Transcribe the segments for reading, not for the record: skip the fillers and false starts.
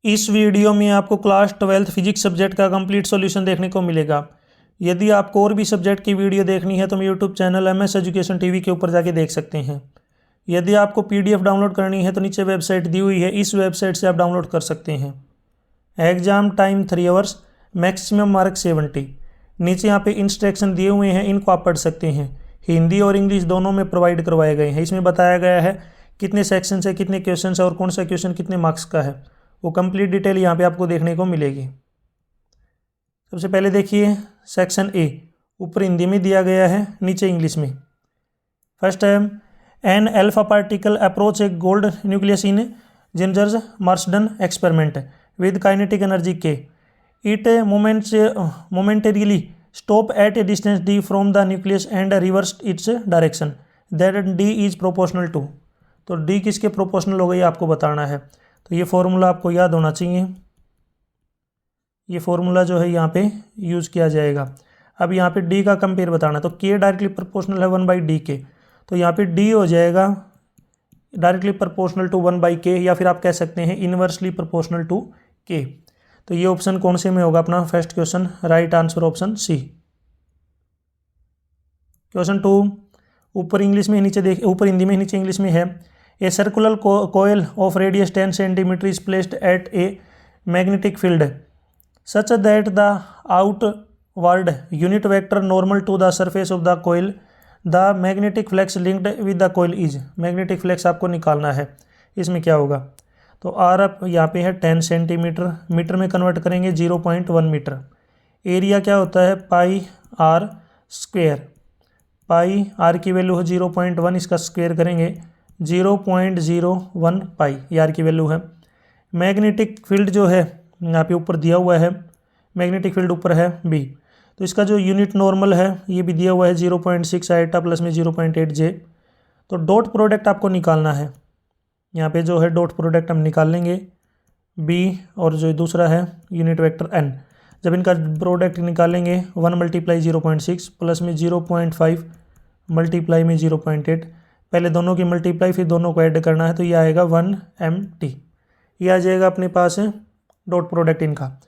इस वीडियो में आपको क्लास 12th फिजिक्स सब्जेक्ट का कंप्लीट सॉल्यूशन देखने को मिलेगा। यदि आपको और भी सब्जेक्ट की वीडियो देखनी है तो मेरे YouTube channel MS education TV के ऊपर जाके देख सकते हैं। यदि आपको PDF डाउनलोड करनी है तो नीचे वेबसाइट दी हुई है, इस वेबसाइट से आप डाउनलोड कर सकते हैं। Exam time 3 hours, maximum mark 70। नीचे यहाँ पे इंस्ट्रक्शन दिए हुए हैं, इनको आप पढ़ सकते हैं। हिंदी और इंग्लिश दोनों में प्रोवाइड करवाए गए हैं। इसमें बताया गया है कितने सेक्शन से कितने क्वेश्चन है और कौन सा क्वेश्चन कितने मार्क्स का है, वो कंप्लीट डिटेल यहाँ पे आपको देखने को मिलेगी। सबसे पहले देखिए सेक्शन ए, ऊपर हिंदी में दिया गया है, नीचे इंग्लिश में। फर्स्ट है an alpha particle approach a gold nucleus in Geiger's Marsden experiment with kinetic energy K it momentarily stop at a distance d from the nucleus and reverse its direction that d is proportional to। तो d किसके proportional हो गई आपको बताना है। तो ये formula आपको याद होना चाहिए। ये फॉर्मूला जो है यहाँ पे यूज़ किया जाएगा। अब यहाँ पे d का कंपेयर बताना है, तो k डायरेक्टली प्रोपोर्शनल है 1/d के, तो यहाँ पे d हो जाएगा डायरेक्टली प्रोपोर्शनल टू 1/k, या फिर आप कह सकते हैं इनवर्सली प्रोपोर्शनल टू k। तो ये ऑप्शन कौन से में होगा अपना first question, right answer option C. Question 2, ऊपर इंग्लिश में नीचे देख, ऊपर हिंदी में नीचे इंग्लिश में है। A circular coil of radius 10 centimetre is placed at a magnetic field such that the outward unit vector normal to the surface of the coil the magnetic flux linked with the coil is. Magnetic flux आपको निकालना है। इसमें क्या होगा, तो are आप यहाँ पे है 10 सेंटीमीटर, मीटर में कन्वर्ट करेंगे 0.1 मीटर। एरिया क्या होता है पाई आर स्क्वेयर, पाई आर की वैल्यू है 0.1, इसका स्क्वेयर करेंगे 0.01 पाई, ये आर की वैल्यू है। मैग्नेटिक फील्ड जो है यहाँ पे ऊपर दिया हुआ है, मैग्नेटिक फील्ड ऊपर है बी, तो इसका जो यूनिट नॉर्मल है ये भी दिया हुआ है 0.6 आइटा प्लस में 0.8 जे। तो डॉट प्रोडक्ट आपको निकालना है। यहाँ पे जो है डॉट प्रोडक्ट हम निकाल लेंगे बी और जो दूसरा है यूनिट वेक्टर एन। जब इनका प्रोडक्ट निकालेंगे 1 × 0.6 प्लस में 0.5 मल्टीप्लाई में 0.8, पहले दोनों की मल्टीप्लाई फिर दोनों को ऐड करना है, तो ये आएगा 1 MT। ये आ जाएगा अपने पास है डॉट प्रोडक्ट इनका।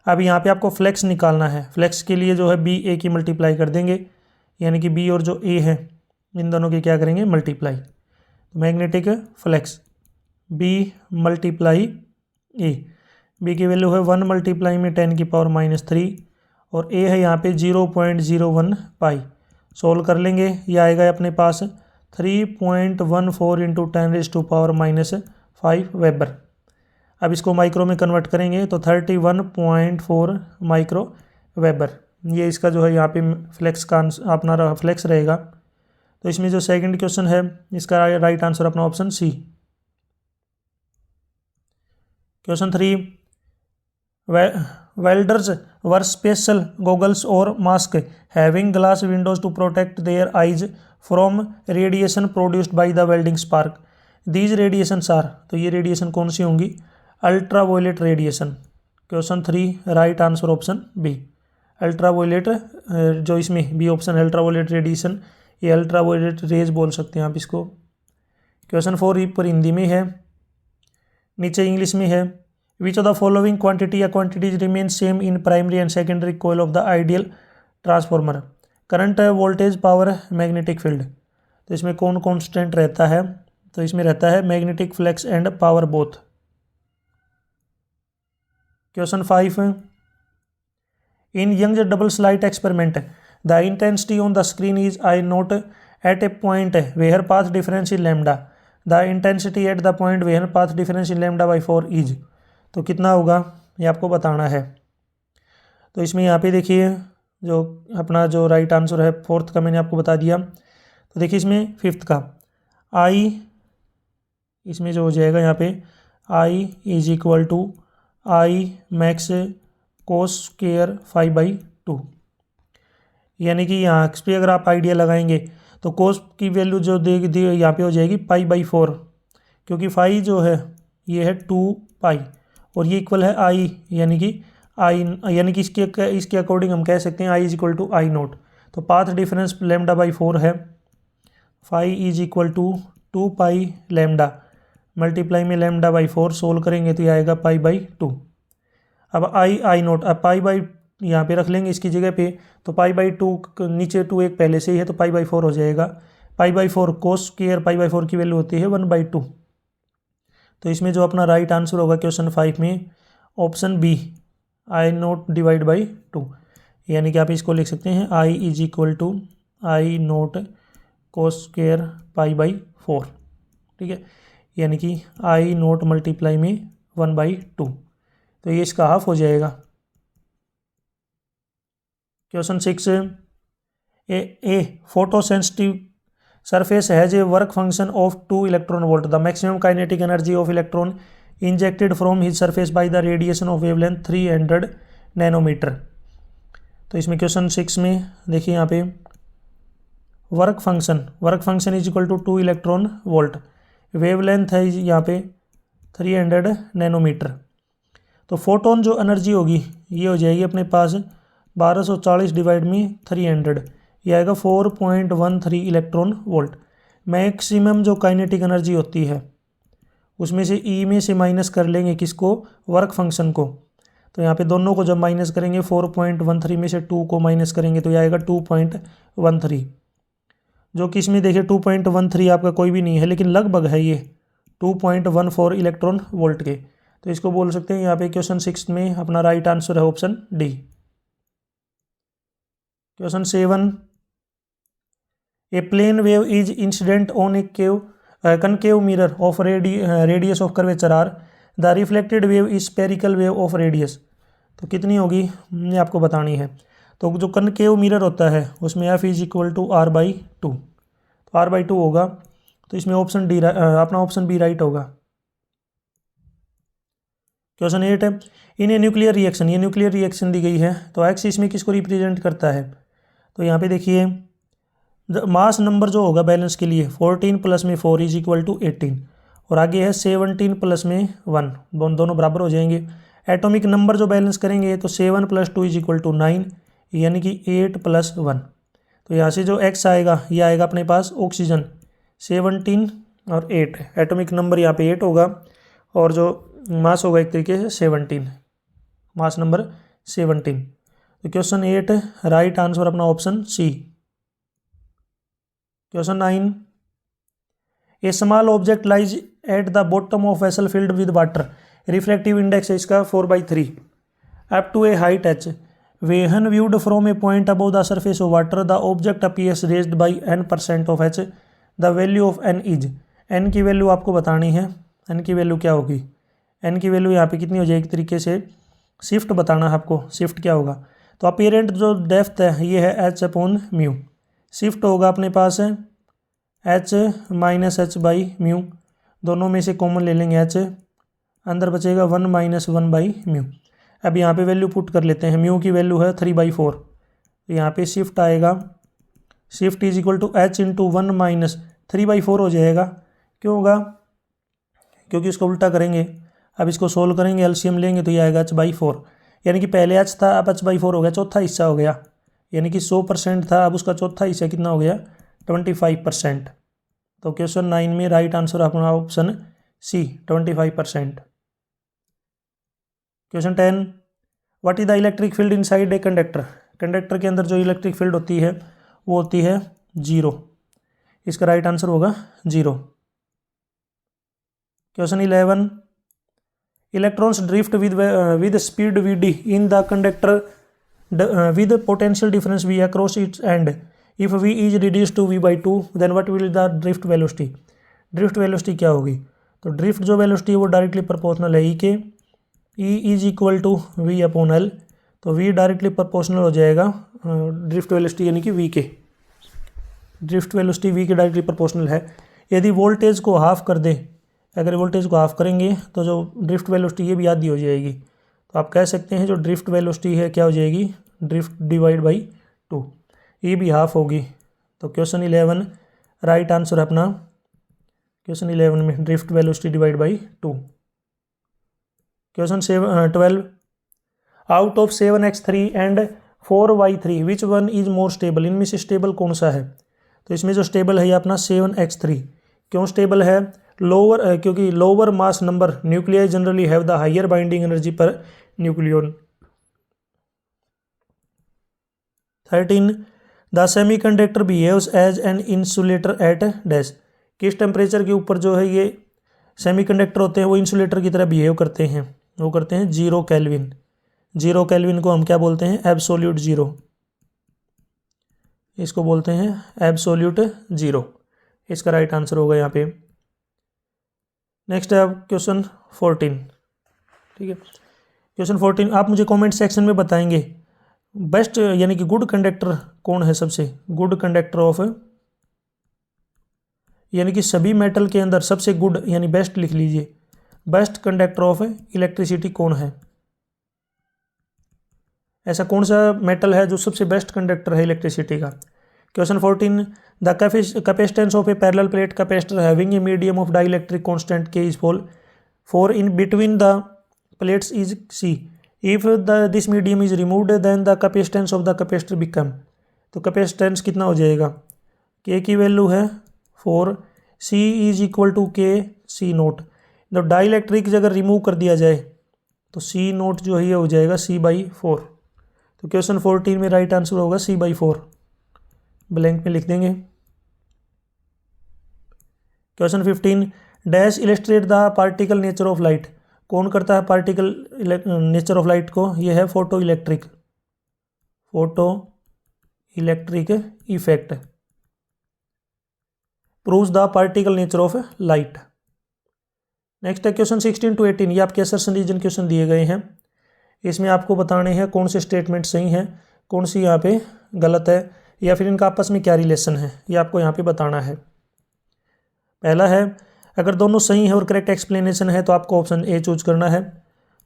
अब यहाँ पे आपको फ्लेक्स निकालना है। फ्लेक्स के लिए जो है बी ए की मल्टीप्लाई कर देंगे, यानी कि बी और जो ए है इन दोनों की क्या करेंगे मल्टीप्लाई। तो मैग्नेटिक फ्लेक्स बी मल्टीप्लाई ए, बी की वैल्यू है 1 मल्टीप्लाई में 10⁻³ और ए है यहाँ पे 0.01 पाई। सोल्व कर लेंगे, ये आएगा अपने पास 3.14 × 10⁻⁵ वेबर। अब इसको माइक्रो में कन्वर्ट करेंगे तो 31.4 माइक्रो वेबर। ये इसका जो है यहाँ पे फ्लेक्स का अपना फ्लेक्स रहेगा। तो इसमें जो सेकंड क्वेश्चन है इसका राइट आंसर अपना option C. Question 3, welders wear special goggles और mask having glass windows to protect their eyes from radiation produced by the welding spark. These radiations are, तो ये रेडिएशन कौन सी होंगी, ultraviolet radiation. Question 3 right answer option B, ultraviolet. जो इसमें B option ultraviolet radiation, ये ultraviolet rays बोल सकते हैं आप इसको। क्वेश्चन 4 पर हिंदी में है, नीचे इंग्लिश में है। Which of the following quantity या quantities remain same in primary and secondary coil of the ideal transformer, current, voltage, power, magnetic field. तो इसमें कौन कांस्टेंट रहता है, तो इसमें रहता है magnetic flux and power both. Question 5, in Young double slit experiment the intensity on the screen is I naught at a point where path difference in lambda, the intensity at the point where path difference in λ/4 is. तो कितना होगा ये आपको बताना है। तो इसमें यहाँ पे देखिए जो अपना जो राइट आंसर है फोर्थ का मैंने आपको बता दिया। तो देखिए इसमें फिफ्थ का आई, इसमें जो हो जाएगा यहाँ पे I is equal to I max cos square 5/2, यानी कि यहाँ पे अगर आप आइडिया लगाएंगे तो कोस की वैल्यू जो देगी यहाँ पे हो जाएगी π/4, क्योंकि फाई जो है ये है 2 पाई और ये इक्वल है आई, यानी कि इसके अकॉर्डिंग हम कह सकते हैं I is equal to I naught. तो पाथ डिफरेंस λ/4 है, phi is equal to 2 pi lambda multiply में λ/4 सोल्व करेंगे तो ये आएगा π/2। अब आई नोट, अब π/, यहाँ पे रख लेंगे इसकी जगह पे, तो π/2 नीचे 2 एक पहले से ही है तो π/4 हो जाएगा। π/4 कोस स्क्वायर π/4 की वैल्यू होती है 1/2। तो इसमें जो अपना राइट आंसर होगा क्वेश्चन 5 में ऑप्शन बी, I0/2, यानी कि आप इसको लिख सकते हैं I कोस स्क्वायर π/4। ठीक है, यानी कि I0 मल्टीप्लाई में 1/2, तो ये इसका हाफ हो जाएगा। Question 6, a photo sensitive surface has a work function of 2 electron volt. The maximum kinetic energy of electron injected from his surface by the radiation of wavelength 300 nanometre. तो इसमें question 6 में देखिए यहाँ पे work function is equal to 2 electron volt, wavelength है यहाँ पे 300 nanometre. तो फोटोन जो एनर्जी होगी ये हो जाएगी अपने पास 1240 डिवाइड में 300, ये आएगा 4.13 इलेक्ट्रॉन वोल्ट। मैक्सिमम जो काइनेटिक एनर्जी होती है उसमें से ई में से माइनस कर लेंगे किसको, वर्क फंक्शन को। तो यहाँ पे दोनों को जब माइनस करेंगे 4.13 में से 2 को माइनस करेंगे तो ये आएगा 2.13, जो कि इसमें देखिए 2.13 आपका कोई भी नहीं है लेकिन लगभग है ये 2.14 इलेक्ट्रॉन वोल्ट के। तो इसको बोल सकते हैं यहाँ पे क्वेश्चन 6 में अपना राइट आंसर है option D. Question 7, a plane wave is incident on a concave mirror of radius of curvature r, the reflected wave is spherical wave of radius। तो कितनी होगी ये आपको बतानी है। तो जो कनकेव मिरर होता है उसमें f is equal to r/2, तो r/2 होगा। तो इसमें ऑप्शन डी अपना ऑप्शन बी राइट होगा। क्वेश्चन 8 है, इन ए न्यूक्लियर रिएक्शन, ये न्यूक्लियर रिएक्शन दी गई है तो एक्स इसमें किसको रिप्रेजेंट करता है। तो यहाँ पे देखिए मास नंबर जो होगा बैलेंस के लिए 14 प्लस में 4 इज इक्वल टू 18, और आगे है 17 प्लस में 1, दोनों बराबर हो जाएंगे। एटॉमिक नंबर जो बैलेंस करेंगे तो 7 + 2 इज इक्वल टू 9, यानी कि 8 + 1। तो यहाँ से जो एक्स आएगा ये आएगा अपने पास ऑक्सीजन 17 और 8, एटॉमिक नंबर यहाँ पे 8 होगा और जो मास होगा एक तरीके से 17, मास नंबर 17। तो क्वेश्चन 8 राइट आंसर अपना option C. Question 9, a small object lies at the bottom of vessel filled with water, refractive index है इसका 4/3, up to a height h, when viewed from a point above the surface of water the object appears raised by n% of h, the value of n is, n की value आपको बतानी है। n की value क्या होगी, n की value यहाँ पे कितनी हो जाएगी, तरीके से शिफ्ट बताना है आपको, शिफ्ट क्या होगा। तो अपीरेंट जो डेप्थ है ये है h/μ, शिफ्ट होगा अपने पास है h - h/μ, दोनों में से कॉमन ले लेंगे h, अंदर बचेगा 1 - 1/μ। अब यहाँ पे वैल्यू पुट कर लेते हैं, म्यू की वैल्यू है 3/4, तो यहाँ पे शिफ्ट आएगा, shift is equal to h × 1 - 3/4 हो जाएगा। क्यों होगा, क्योंकि इसको उल्टा करेंगे। अब इसको सोल्व करेंगे, एलसीएम लेंगे तो ये आएगा h/4, यानी कि पहले h था अब h/4 हो गया, चौथा हिस्सा हो गया, यानी कि 100% था अब उसका चौथा हिस्सा कितना हो गया 25%। तो क्वेश्चन 9 में राइट आंसर अपना option C 25%। Question 10, what is the electric field inside a conductor, conductor के अंदर जो इलेक्ट्रिक फील्ड होती है वो होती है 0, इसका राइट आंसर होगा 0। Question 11, electrons drift with speed vd in the conductor with potential difference v across its end, if v is reduced to v/2 then what will the drift velocity, drift velocity क्या होगी। तो drift जो velocity है वो directly proportional है ई के, E is equal to v/L, तो v directly proportional हो जाएगा ड्रिफ्ट वेलोसिटी यानी कि v के, ड्रिफ्ट वेलोसिटी v के डायरेक्टली प्रोपोर्शनल है। यदि वोल्टेज को हाफ कर दे, अगर वोल्टेज को हाफ करेंगे तो जो ड्रिफ्ट वेलोसिटी ये भी आधी हो जाएगी। तो आप कह सकते हैं जो ड्रिफ्ट वेलोसिटी है क्या हो जाएगी, ड्रिफ्ट /2, ये भी हाफ होगी। तो क्वेश्चन 11 राइट आंसर अपना क्वेश्चन 11 में drift velocity /2। Question 12, out of 7x3 and 4y3 which one is more stable, इनमें से स्टेबल कौन सा है। तो इसमें जो स्टेबल है ये अपना 7x3, क्यों स्टेबल है, क्योंकि lower mass number nuclei generally have the higher binding energy per nucleon. 13 the semiconductor behaves as an insulator at dash. किस टेम्परेचर के ऊपर जो है ये सेमीकंडक्टर होते हैं वो इंसुलेटर की तरह बिहेव करते हैं, वो करते हैं 0 केल्विन। 0 केल्विन को हम क्या बोलते हैं? Absolute zero. इसको बोलते हैं एब्सोल्यूट जीरो। इसका राइट आंसर होगा यहाँ पे। नेक्स्ट है अब क्वेश्चन 14। ठीक है, क्वेश्चन 14 आप मुझे कमेंट सेक्शन में बताएंगे बेस्ट यानी कि गुड कंडक्टर कौन है, सबसे गुड कंडक्टर ऑफ, यानी कि सभी मेटल के अंदर सबसे गुड यानी बेस्ट लिख लीजिए, बेस्ट कंडक्टर ऑफ इलेक्ट्रिसिटी कौन है? ऐसा कौन सा मेटल है जो सबसे बेस्ट कंडक्टर है इलेक्ट्रिसिटी का? Question 14 the capacitance of a parallel plate capacitor having a medium of dielectric constant K is four in between the plates is C. If this medium is removed then the capacitance of the capacitor become. तो capacitance कितना हो जाएगा? के की value है 4, सी is equal to के सी note. जब dielectric अगर रिमूव कर दिया जाए तो सी नोट जो है ये हो जाएगा C/4। तो क्वेश्चन 14 में राइट आंसर होगा C/4, ब्लैंक में लिख देंगे। Question 15 dash illustrate the particle nature of light. कौन करता है पार्टिकल नेचर ऑफ लाइट को? ये है photo electric effect proves the particle nature of light. Next है क्वेश्चन 16 to 18। ये आपके असर्शन रीजन क्वेश्चन दिए गए हैं, इसमें आपको बताने हैं कौन से स्टेटमेंट सही हैं, कौन सी यहाँ पे गलत है, या फिर इनका आपस में क्या रिलेशन है, ये आपको यहाँ पे बताना है। पहला है अगर दोनों सही है और करेक्ट एक्सप्लेनेशन है तो आपको ऑप्शन ए चूज करना है।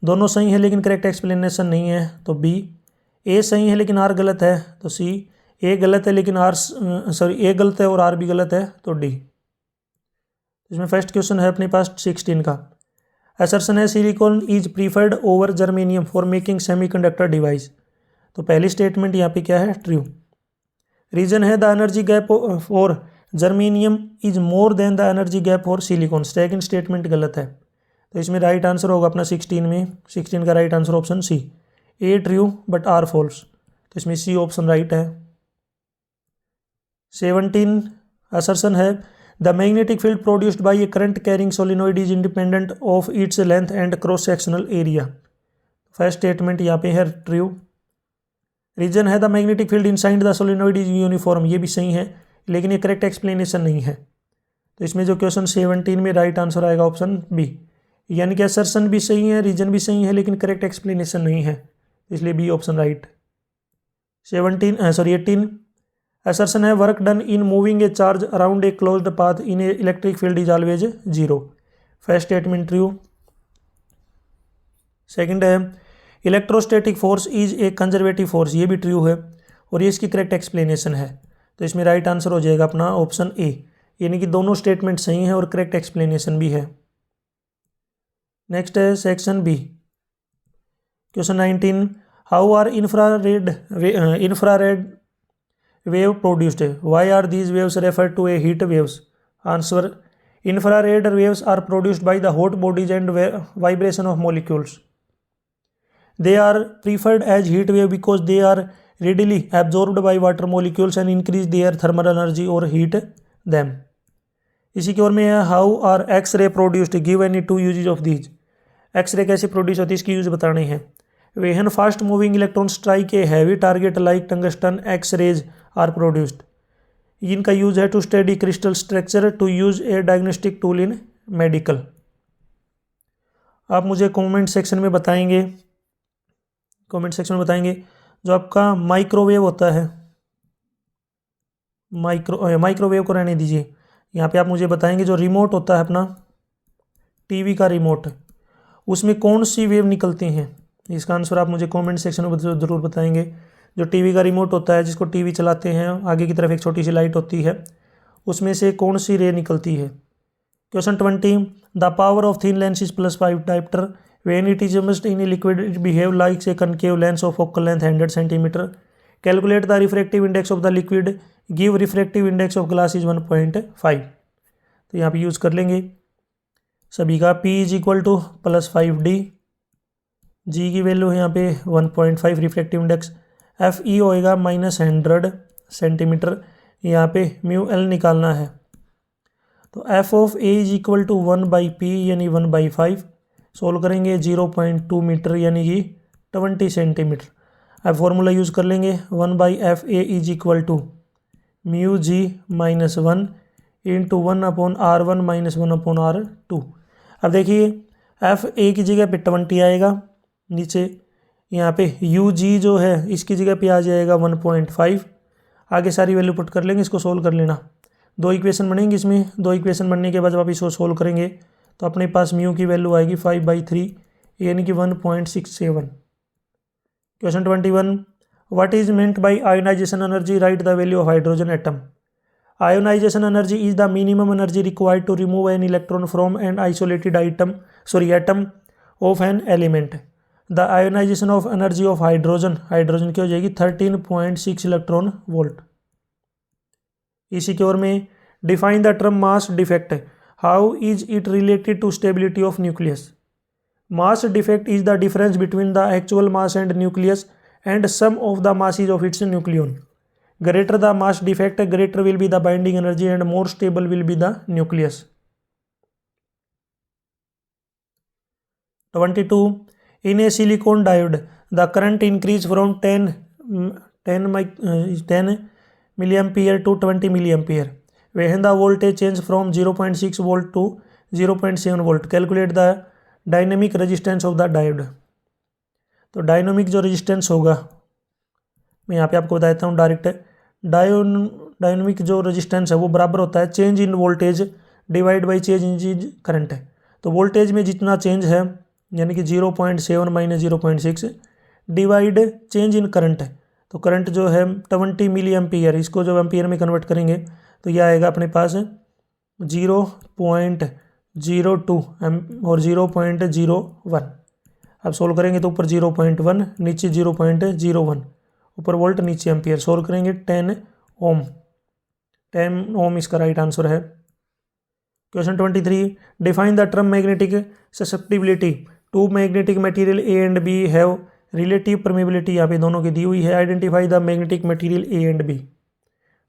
दोनों सही है लेकिन करेक्ट एक्सप्लेनेशन नहीं है तो बी। ए सही है लेकिन आर गलत है तो सी। ए गलत है लेकिन ए गलत है और आर भी गलत है तो डी। इसमें फर्स्ट क्वेश्चन है अपने पास 16 का। असर्शन है silicon is preferred over germanium for making semiconductor device. तो पहली स्टेटमेंट यहाँ पे क्या है? ट्रू। रीजन है the energy gap for germanium is more than the energy gap for silicon. Second statement गलत है, तो इसमें राइट आंसर होगा अपना 16 का right answer option C. A true but R false, तो इसमें सी ऑप्शन राइट है। 17 असर्शन है the magnetic field produced by a current carrying solenoid is independent of its length and cross sectional area. First statement यहाँ पे है true. Reason है the magnetic field inside the solenoid is uniform, ये भी सही है लेकिन ये करेक्ट एक्सप्लेनेशन नहीं है, तो इसमें जो क्वेश्चन 17 में राइट आंसर आएगा ऑप्शन बी। यानी कि असर्शन भी सही है, रीजन भी सही है लेकिन करेक्ट एक्सप्लेनेशन नहीं है, इसलिए बी ऑप्शन राइट। 18 असर्शन है work done in moving a charge around a closed path in an electric field is always 0। First statement true. Second है electrostatic force is a conservative force, ये भी true है और ये इसकी correct explanation है, तो इसमें राइट आंसर हो जाएगा अपना ऑप्शन ए। यानी कि दोनों स्टेटमेंट सही हैं और करेक्ट एक्सप्लेनेशन भी है। नेक्स्ट है section B. Question 19 how are infrared wave produced, why are these waves refer to a heat waves? Answer infrared waves are produced by the hot bodies and vibration of molecules. They are preferred as heat wave because they are readily absorbed by water molecules and increase their thermal energy or heat them. इसी की ओर में है how are X ray produced, give any two usages of these. X ray कैसे produce होती है इसकी use बतानी है। When fast moving electron strike a heavy target like tungsten X rays are produced. इनका यूज है to study crystal structure to use a diagnostic tool in medical. आप मुझे कमेंट सेक्शन में बताएंगे जो आपका माइक्रोवेव होता है, माइक्रोवेव को रहने दीजिए। यहाँ पे आप मुझे बताएंगे जो रिमोट होता है अपना टीवी का रिमोट, उसमें कौन सी वेव निकलती हैं? इसका आंसर आप मुझे कमेंट सेक्शन में ज़रूर बताएंगे। जो टीवी का रिमोट होता है जिसको टीवी चलाते हैं, आगे की तरफ एक छोटी सी लाइट होती है, उसमें से कौन सी रे निकलती है? Question 20 the power of thin lens is +5 dioptre when it is immersed in a liquid it behave like a concave lens of focal length 100 cm. Calculate the refractive index of the liquid, give refractive index of glass is 1.5। तो यहाँ पे use कर लेंगे सभी का। P is equal to +5D, G की value है यहाँ पे 1.5 रिफ्लेक्टिव इंडेक्स, FE होएगा -100 सेंटीमीटर, यहाँ पे μL निकालना है। तो F of A is equal to 1/P यानी 1/5, सोल्व करेंगे 0.2 मीटर यानी कि 20 सेंटीमीटर। अब फॉर्मूला यूज़ कर लेंगे, 1/FA is equal to μg -1 into 1/R1 -1/R2। अब देखिए FA की जगह पे 20 आएगा, नीचे यहाँ पे UG जो है इसकी जगह पे आ जाएगा 1.5। आगे सारी वैल्यू पुट कर लेंगे, इसको सोल्व कर लेना। दो इक्वेशन बनेंगे इसमें, दो इक्वेशन बनने के बाद जब आप इसको सोल्व करेंगे तो अपने पास म्यू की वैल्यू आएगी 5/3 यानी कि 1.67। Question 21, what is meant by ionization energy, write the value of hydrogen atom. Ionization energy is the minimum energy required to remove an electron from an isolated atom of an element. The ionization of energy of hydrogen की हो जाएगी 13.6 electron volt. इसी के ओर में define the term mass defect, how is it related to stability of nucleus. Mass defect is the difference between the actual mass and nucleus and sum of the masses of its nucleon. Greater the mass defect, greater will be the binding energy and more stable will be the nucleus. 22, in a silicon diode the current increase from 10 milliampere to 20 milliampere when the voltage change from 0.6 volt to 0.7 volt. Calculate the dynamic resistance of the diode. तो dynamic जो resistance होगा मैं यहाँ पे आपको बता देता हूँ डायरेक्ट। डायनामिक जो रेजिस्टेंस है वो बराबर होता है change in voltage divide by change in current है। तो वोल्टेज में जितना चेंज है यानी कि 0.7 minus 0.6 divide change in current है। तो करंट जो है 20 मिली एम्पियर, इसको जब एम्पियर में कन्वर्ट करेंगे तो यह आएगा अपने पास 0.02 और 0.01। अब सोल्व करेंगे तो ऊपर 0.1 नीचे 0.01, ऊपर वोल्ट नीचे एम्पियर। सोल्व करेंगे 10 ओम इसका राइट आंसर है। Question 23, define the term magnetic susceptibility. Two magnetic material A and B have relative permeability, यहाँ पे दोनों की दी हुई है। Identify the magnetic material A and B.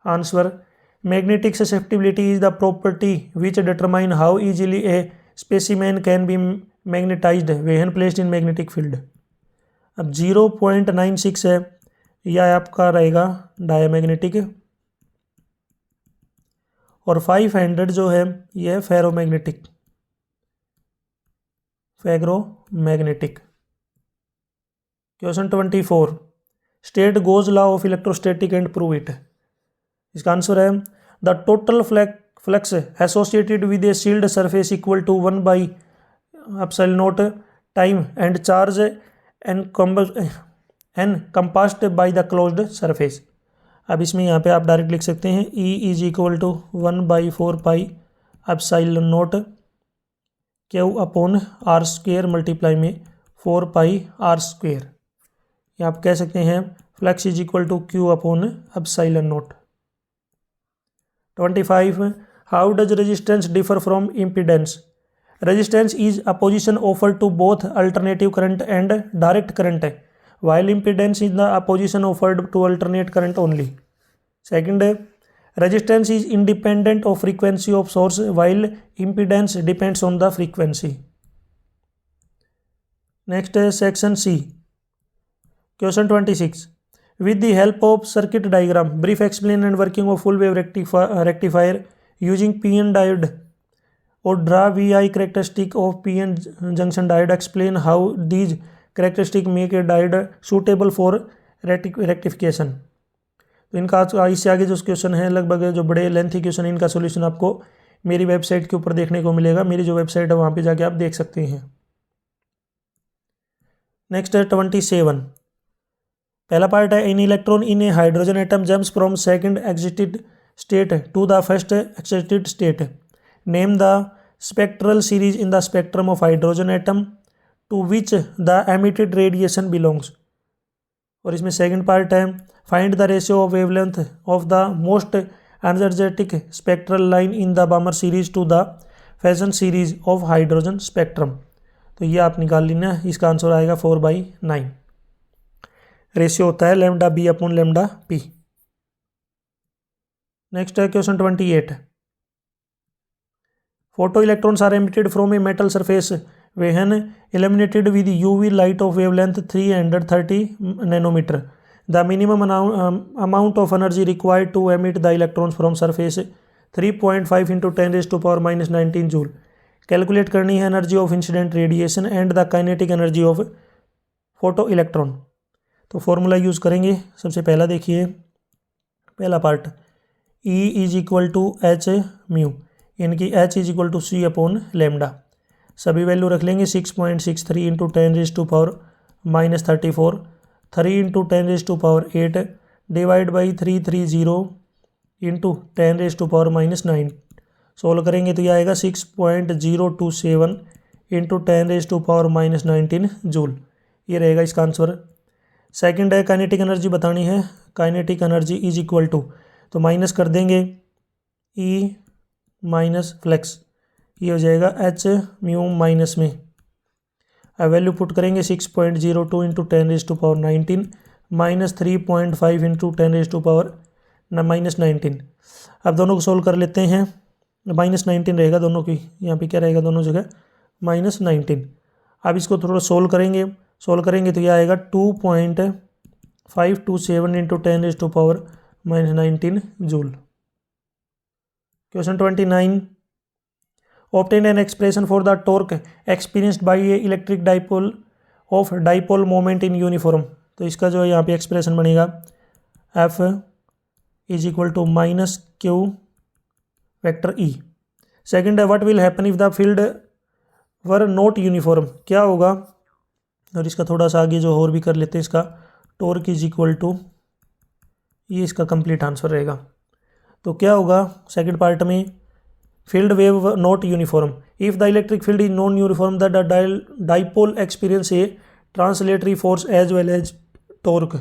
Answer, magnetic susceptibility is the property which determine how easily a specimen can be magnetized when placed in magnetic field. अब 0.96 है, यह आपका रहेगा डायमैग्नेटिक और 500 जो है यह ferromagnetic. Question 24, state Gauss law of electrostatic and prove it. इसका आंसर है the total flux associated with a shield surface equal to 1/ε0 time and charge encompassed by the closed surface। अब इसमें यहाँ पे आप डायरेक्ट लिख सकते हैं E is equal to 1/4πε0 Q upon r² multiply में 4πr²। या आप कह सकते हैं flux is equal to Q upon ε0। 25, how does resistance differ from impedance. Resistance is opposition offered to both alternative current and direct current, while impedance is the opposition offered to alternate current only. Second, resistance is independent of frequency of source while impedance depends on the frequency. Next, section C. Question 26. With the help of circuit diagram, brief explain and working of full wave rectifier using PN diode or draw VI characteristic of PN junction diode. Explain how these characteristic make a diode suitable for rectification. तो इनका इससे आगे जो question है लगभग जो बड़े lengthy question है इनका सॉल्यूशन आपको मेरी वेबसाइट के ऊपर देखने को मिलेगा। मेरी जो वेबसाइट है वहाँ पे जाके आप देख सकते हैं। नेक्स्ट है 27, पहला पार्ट है an electron in a hydrogen atom jumps from second excited state to the first excited state. Name the spectral series in the spectrum of hydrogen atom to which the emitted radiation belongs। और इसमें second part है find the ratio of wavelength of the most energetic spectral line in the Balmer series to the Paschen series of hydrogen spectrum. तो ये आप निकाल लेना, इसका answer आएगा 4/9। रेशियो होता है lambda B upon lambda P. Next है question 28। Photoelectrons are emitted from a metal surface when illuminated with UV light of wavelength 330 nanometer. The minimum amount of energy required to emit the electrons from surface 3.5 into 10 raised to power minus 19 joule. Calculate करनी है energy of incident radiation and the kinetic energy of photo electron. तो formula use करेंगे। सबसे पहला देखिए, पहला part E is equal to H mu, यानी कि H is equal to C upon lambda. सभी वैल्यू रख लेंगे। 6.63 into 10 raise to power minus 34, 3 into 10 raise to power 8 divide by 330 into 10 raise to power minus 9। Solve करेंगे तो यह आएगा 6.027 into 10 raise to power minus 19 joule. ये रहेगा इसका आंसर। सेकंड है काइनेटिक एनर्जी बतानी है। Kinetic energy is equal to, तो माइनस कर देंगे E माइनस फ्लेक्स, ये हो जाएगा एच म्यू माइनस में। अब वैल्यू पुट करेंगे 6.02 into 10 raise to power 19 minus 3.5 into 10 raise to power minus 19। अब दोनों को सोल्व कर लेते हैं। माइनस 19 रहेगा दोनों की, यहाँ पे क्या रहेगा दोनों जगह माइनस 19। अब इसको थोड़ा सोल्व करेंगे तो यह आएगा 2.527 into 10 raise to power minus 19 joule. Question 29। Obtain an expression for the torque experienced by a electric dipole of dipole moment in uniform। तो इसका जो है यहाँ पे एक्सप्रेशन बनेगा F is equal to minus Q vector E। Second है what will happen if the field were not uniform, क्या होगा। और इसका थोड़ा सा आगे जो और भी कर लेते हैं, इसका टॉर्क इज इक्वल टू, ये इसका कंप्लीट आंसर रहेगा। तो क्या होगा सेकेंड पार्ट में, field wave not uniform. If the electric field is non-uniform, the dipole experience a translatory force as well as torque.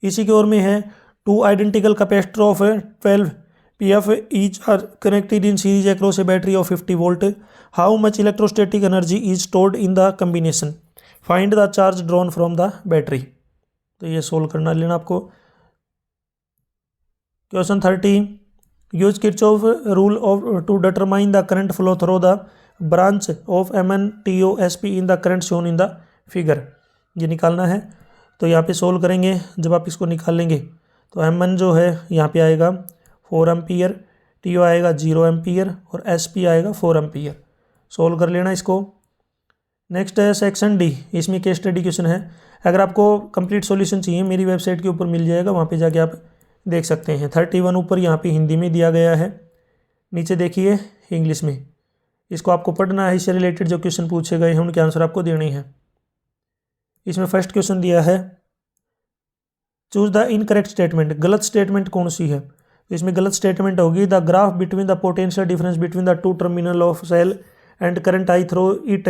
इसी की ओर में है two identical capacitor of 12 pf each are connected in series across a battery of 50 volt. How much electrostatic energy is stored in the combination? Find the charge drawn from the battery. तो ये solve करना लेना आपको। Question 30। Use Kirchhoff rule of to determine the current flow through the branch of MnTOSP in the current shown in the figure. ये निकालना है, तो यहाँ पे सोल्व करेंगे। जब आप इसको निकाल लेंगे तो Mn जो है यहाँ पे आएगा 4 एम्पियर, TO आएगा 0 एम्पियर और SP आएगा 4 एम्पियर। सोल्व कर लेना इसको। नेक्स्ट है सेक्शन D, इसमें केस स्टडी क्वेश्चन है। अगर आपको कंप्लीट सॉल्यूशन चाहिए मेरी वेबसाइट के ऊपर मिल जाएगा, वहाँ पे जाके आप देख सकते हैं। 31 ऊपर यहाँ पे हिंदी में दिया गया है, नीचे देखिए इंग्लिश में। इसको आपको पढ़ना है, इससे रिलेटेड जो क्वेश्चन पूछे गए हैं उनके आंसर आपको देने हैं। इसमें फर्स्ट क्वेश्चन दिया है चूज द इनकरेक्ट स्टेटमेंट, गलत स्टेटमेंट कौन सी है। तो इसमें गलत स्टेटमेंट होगी the graph between the potential difference between the two terminal of cell and current I through it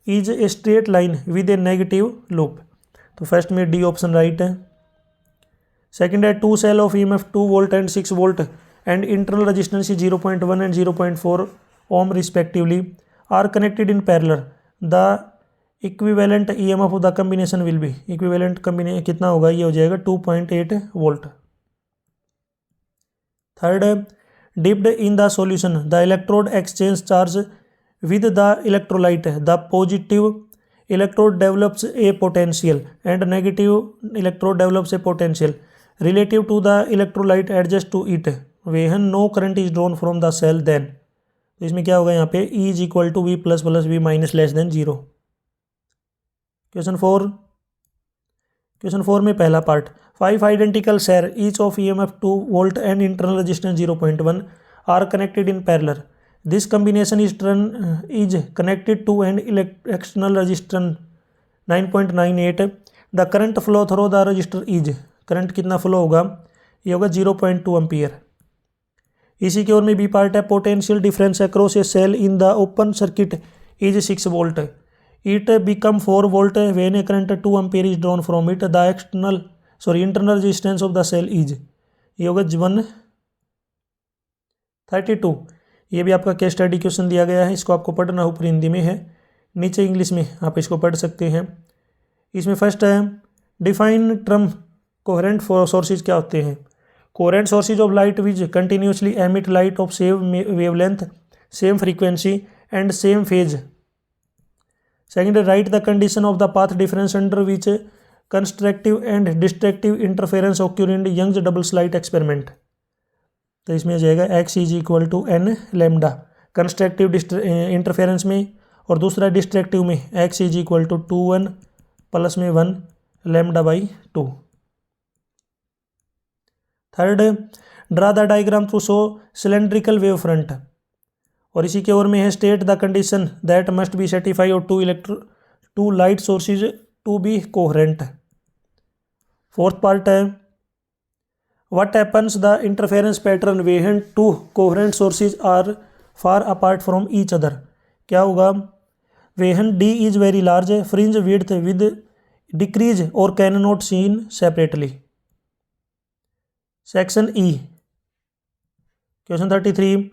is a straight line with a negative loop. तो first में डी ऑप्शन राइट है। सेकेंड है two cell of EMF 2 volt and 6 volt and internal resistance 0.1 एंड 0.4 ohm respectively are connected in parallel, the equivalent EMF of the combination will be. Equivalent combination कितना होगा, ये हो जाएगा 2.8 volt. Third है dipped in the solution the electrode exchange charge with the electrolyte, the positive electrode develops A potential and negative electrode develops A potential relative to the electrolyte adjust to it when no current is drawn from the cell then। तो इसमें क्या होगा यहाँ पे E is equal to V plus plus V minus less than 0। Question 4 में पहला part 5 identical cell each of EMF 2 volt and internal resistance 0.1 are connected in parallel. This combination is connected to an external resistance 9.98. The current flow through the resistor is, current कितना flow होगा, ये होगा 0.2 ampere. इसी की ओर में B part है potential difference across a cell in the open circuit is 6 volt, it become 4 volt when a current 2 ampere is drawn from it, the internal resistance of the cell is, ये होगा 1 32, ये भी आपका case study question दिया गया है, इसको आपको पढ़ना ऊपर हिंदी में है, नीचे इंग्लिश में आप इसको पढ़ सकते हैं। इसमें फर्स्ट है डिफाइन टर्म कोहेरेंट सोर्सेज क्या होते हैं। Coherent sources of light which continuously emit light of same wavelength, same frequency and same phase. Second, write the condition of the path difference under which constructive and destructive interference occur in Young's double slit experiment. तो इसमें आ जाएगा x is equal to n lambda constructive interference में, और दूसरा destructive में x is equal to 2 1 plus में 1 lambda by 2। Third, draw the diagram to show cylindrical wave front, और इसी के ओर में है state the condition that must be satisfied और two light sources to be coherent. Fourth part है what happens the interference pattern when two coherent sources are far apart from each other. क्या होगा, when D is very large, fringe width with decrease और can not seen separately. Section E, question 33,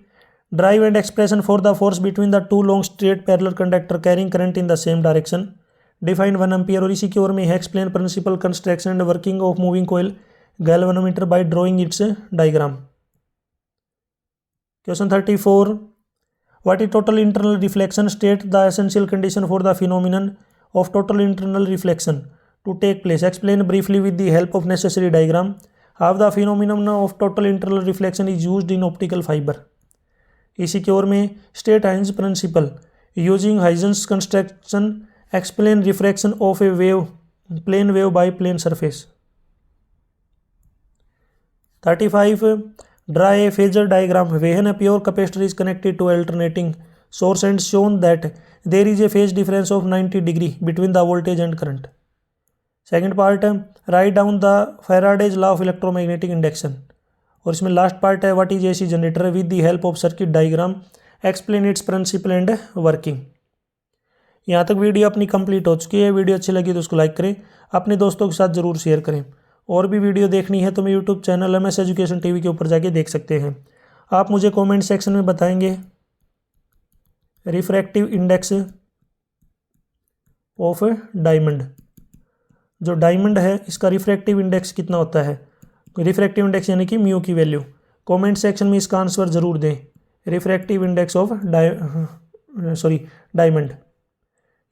derive and expression for the force between the two long straight parallel conductor carrying current in the same direction, define 1 ampere, और इसी की ओर में है explain principle construction and working of moving coil galvanometer by drawing its diagram. Question 34, what is total internal reflection, state the essential condition for the phenomenon of total internal reflection to take place, explain briefly with the help of necessary diagram how the phenomenon of total internal reflection is used in optical fibre. इसी की ओर में state Huygens principle using Huygens construction, explain refraction of a wave plane wave by plane surface. 35, draw a phasor diagram when a pure capacitor is connected to alternating source and shown that there is a phase difference of 90 degree between the voltage and current. Second part, write down the Faraday's law of electromagnetic induction, और इसमें last part है what is AC generator with the help of circuit diagram, explain its principle and working. यहाँ तक video अपनी complete हो चुकी है। Video अच्छी लगी तो उसको लाइक करें, अपने दोस्तों के साथ ज़रूर शेयर करें। और भी वीडियो देखनी है तो मैं YouTube channel MS education TV के ऊपर जाके देख सकते हैं। आप मुझे कमेंट सेक्शन में बताएंगे रिफ्रैक्टिव इंडेक्स ऑफ डायमंड, जो डायमंड है इसका रिफ्रैक्टिव इंडेक्स कितना होता है, रिफ्रैक्टिव इंडेक्स यानी कि म्यू की वैल्यू। कमेंट सेक्शन में इसका आंसर ज़रूर दें, रिफ्रैक्टिव इंडेक्स ऑफ डायमंड।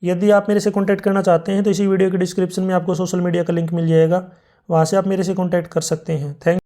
यदि आप मेरे से कॉन्टैक्ट करना चाहते हैं तो इसी वीडियो के डिस्क्रिप्शन में आपको सोशल मीडिया का लिंक मिल जाएगा, वहाँ से आप मेरे से कॉन्टैक्ट कर सकते हैं। थैंक